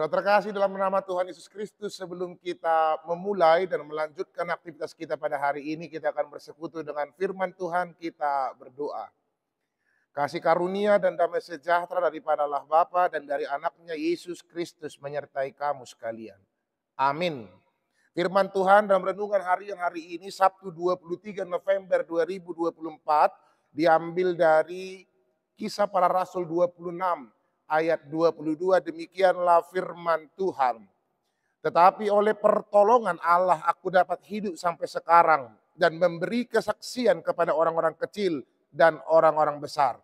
Saudara terkasih dalam nama Tuhan Yesus Kristus, sebelum kita memulai dan melanjutkan aktivitas kita pada hari ini, kita akan bersekutu dengan firman Tuhan, kita berdoa. Kasih karunia dan damai sejahtera daripada Allah Bapa dan dari anaknya Yesus Kristus menyertai kamu sekalian. Amin. Firman Tuhan dalam renungan harian hari ini Sabtu 23 November 2024 diambil dari Kisah Para Rasul 26 ayat 22, demikianlah firman Tuhan. Tetapi oleh pertolongan Allah aku dapat hidup sampai sekarang dan memberi kesaksian kepada orang-orang kecil dan orang-orang besar.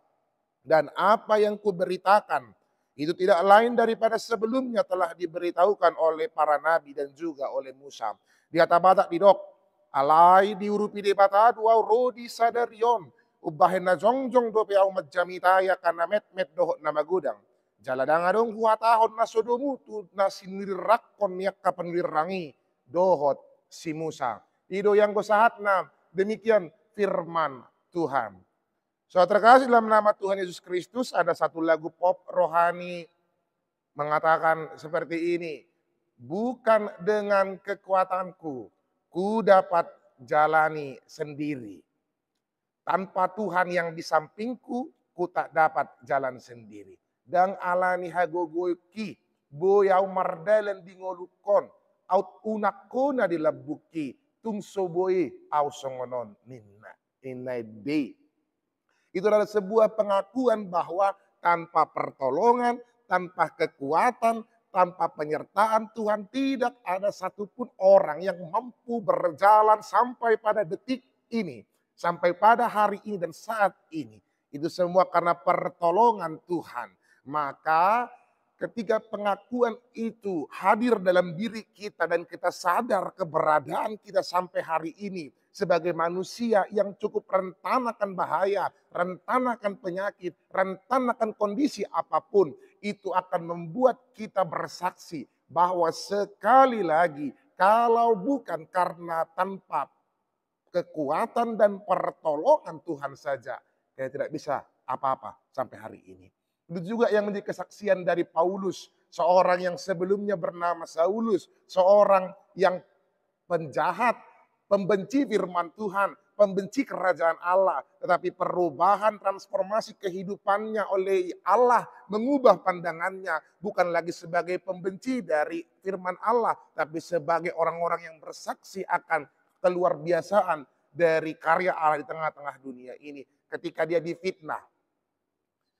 Dan apa yang kuberitakan itu tidak lain daripada sebelumnya telah diberitahukan oleh para nabi dan juga oleh Musa. Di atabatak didok, alai diurupi de batadu au rodi sadarion, ubahen na jongjong dope au majamita ya kana met dohot na magudang. Jaladang huatahon na sodomu tu na sinirirakon niyak kapanwirangi dohot si Musa. Ido yang gosahat na demikian firman Tuhan. Saudara terkasih dalam nama Tuhan Yesus Kristus, ada satu lagu pop rohani mengatakan seperti ini. Bukan dengan kekuatanku, ku dapat jalani sendiri. Tanpa Tuhan yang di sampingku, ku tak dapat jalan sendiri. Dang alani hagogoki, boyau mardalen dingolukon, out unakona dilabuki, tung soboi au songonon ninna, inai. Itu adalah sebuah pengakuan bahwa tanpa pertolongan, tanpa kekuatan, tanpa penyertaan Tuhan, tidak ada satupun orang yang mampu berjalan sampai pada detik ini, sampai pada hari ini dan saat ini. Itu semua karena pertolongan Tuhan. Maka ketika pengakuan itu hadir dalam diri kita dan kita sadar keberadaan kita sampai hari ini sebagai manusia yang cukup rentan akan bahaya, rentan akan penyakit, rentan akan kondisi apapun, itu akan membuat kita bersaksi bahwa sekali lagi kalau bukan karena tanpa kekuatan dan pertolongan Tuhan saja, kita tidak bisa apa-apa sampai hari ini. Itu juga yang menjadi kesaksian dari Paulus, seorang yang sebelumnya bernama Saulus, seorang yang penjahat, pembenci firman Tuhan, pembenci kerajaan Allah. Tetapi perubahan transformasi kehidupannya oleh Allah mengubah pandangannya. Bukan lagi sebagai pembenci dari firman Allah, tapi sebagai orang-orang yang bersaksi akan keluar biasaan dari karya Allah di tengah-tengah dunia ini. Ketika dia difitnah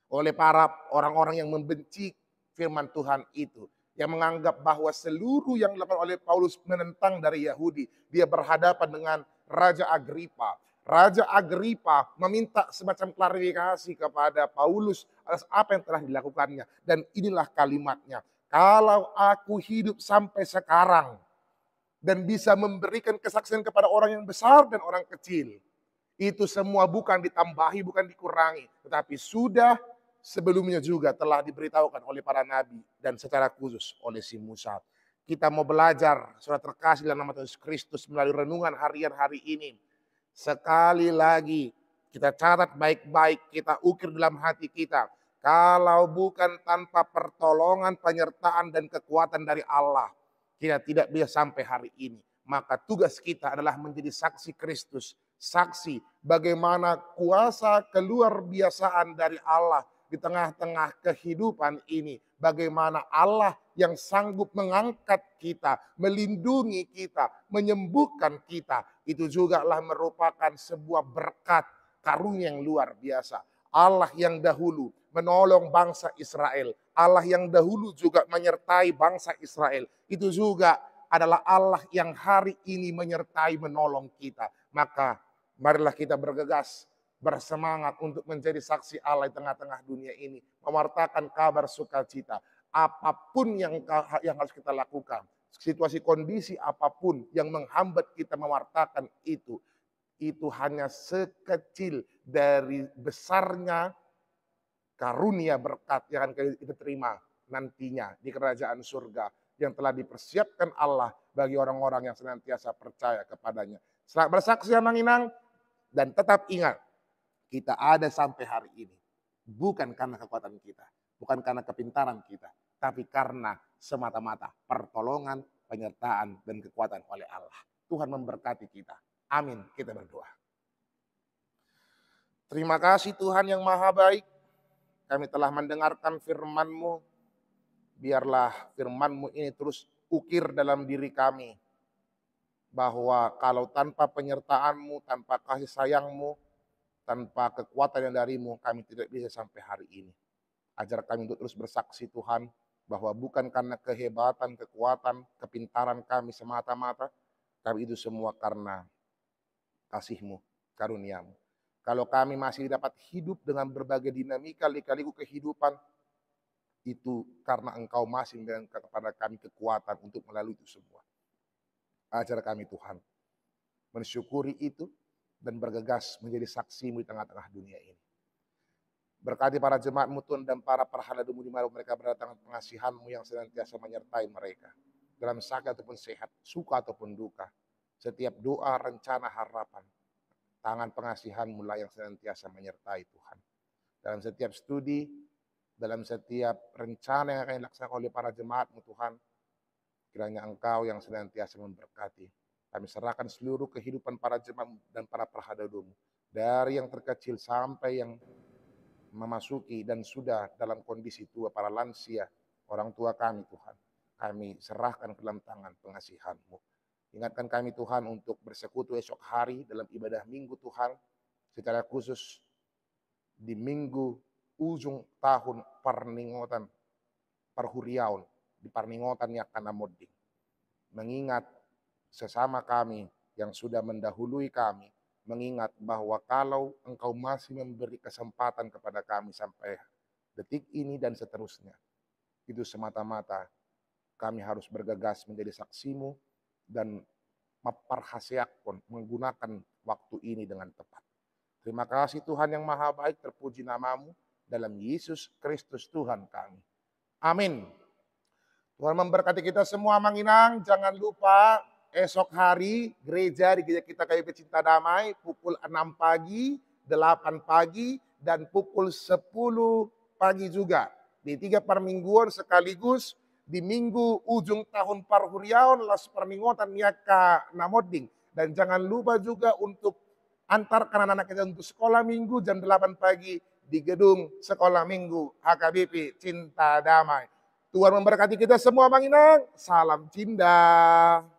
oleh para orang-orang yang membenci firman Tuhan itu, yang menganggap bahwa seluruh yang dilakukan oleh Paulus menentang dari Yahudi. Dia berhadapan dengan Raja Agripa. Raja Agripa meminta semacam klarifikasi kepada Paulus atas apa yang telah dilakukannya. Dan inilah kalimatnya. Kalau aku hidup sampai sekarang dan bisa memberikan kesaksian kepada orang yang besar dan orang kecil, itu semua bukan ditambahi, bukan dikurangi, tetapi sudah sebelumnya juga telah diberitahukan oleh para nabi dan secara khusus oleh si Musa. Kita mau belajar, saudara terkasih dalam nama Tuhan Yesus Kristus, melalui renungan harian hari ini. Sekali lagi kita catat baik-baik, kita ukir dalam hati kita. Kalau bukan tanpa pertolongan, penyertaan dan kekuatan dari Allah, kita tidak bisa sampai hari ini. Maka tugas kita adalah menjadi saksi Kristus. Saksi bagaimana kuasa keluar biasaan dari Allah di tengah-tengah kehidupan ini. Bagaimana Allah yang sanggup mengangkat kita, melindungi kita, menyembuhkan kita. Itu juga lah merupakan sebuah berkat karunia yang luar biasa. Allah yang dahulu menolong bangsa Israel. Allah yang dahulu juga menyertai bangsa Israel. Itu juga adalah Allah yang hari ini menyertai menolong kita. Maka marilah kita bergegas, bersemangat untuk menjadi saksi Allah di tengah-tengah dunia ini. Mewartakan kabar sukacita. Apapun yang harus kita lakukan. Situasi kondisi apapun yang menghambat kita mewartakan itu hanya sekecil dari besarnya karunia berkat yang akan kita terima nantinya di kerajaan surga yang telah dipersiapkan Allah bagi orang-orang yang senantiasa percaya kepadanya. Selamat bersaksi yang menginang dan tetap ingat, kita ada sampai hari ini bukan karena kekuatan kita, bukan karena kepintaran kita, tapi karena semata-mata pertolongan, penyertaan, dan kekuatan oleh Allah. Tuhan memberkati kita. Amin. Kita berdoa. Terima kasih Tuhan yang maha baik. Kami telah mendengarkan firman-Mu. Biarlah firman-Mu ini terus ukir dalam diri kami. Bahwa kalau tanpa penyertaan-Mu, tanpa kasih sayang-Mu, tanpa kekuatan yang dari-Mu, kami tidak bisa sampai hari ini. Ajar kami untuk terus bersaksi Tuhan, bahwa bukan karena kehebatan, kekuatan, kepintaran kami semata-mata, tapi itu semua karena kasih-Mu, karunia-Mu. Kalau kami masih dapat hidup dengan berbagai dinamika lika-liku kehidupan, itu karena Engkau masih memberikan kepada kami kekuatan untuk melalui itu semua. Ajar kami Tuhan, mensyukuri itu dan bergegas menjadi saksi-Mu di tengah-tengah dunia ini. Berkati para jemaat-Mu Tuhan dan para perhalamu di mana mereka berdatangan pengasihan-Mu yang senantiasa menyertai mereka. Dalam sakit ataupun sehat, suka ataupun duka. Setiap doa, rencana, harapan. Tangan pengasihan-Mu lah yang senantiasa menyertai Tuhan. Dalam setiap studi, dalam setiap rencana yang akan dilaksanakan oleh para jemaat-Mu Tuhan, kiranya Engkau yang senantiasa memberkati. Kami serahkan seluruh kehidupan para jemaat dan para perhadamu, dari yang terkecil sampai yang memasuki dan sudah dalam kondisi tua, para lansia, orang tua kami Tuhan. Kami serahkan ke dalam tangan pengasihan-Mu. Ingatkan kami Tuhan untuk bersekutu esok hari dalam ibadah minggu Tuhan. Secara khusus di minggu ujung tahun Parningotan, Parhuriaun, di Parningotan Yakana Modding. Mengingat sesama kami yang sudah mendahului kami, mengingat bahwa kalau Engkau masih memberi kesempatan kepada kami sampai detik ini dan seterusnya, itu semata-mata kami harus bergegas menjadi saksi-Mu dan memperhasilkan menggunakan waktu ini dengan tepat. Terima kasih Tuhan yang maha baik, terpuji nama-Mu dalam Yesus Kristus Tuhan kami. Amin. Tuhan memberkati kita semua Manginang. Jangan lupa esok hari gereja di gereja kita KBP Cinta Damai pukul 6 pagi, 8 pagi, dan pukul 10 pagi juga. Di 3 permingguan sekaligus di minggu ujung tahun Parhuriaun Las Parningotan Yaka Namodding. Dan jangan lupa juga untuk antarkan anak-anak kita untuk sekolah minggu jam 8 pagi di gedung sekolah minggu HKBP Cinta Damai. Tuhan memberkati kita semua Manginang. Salam cinta.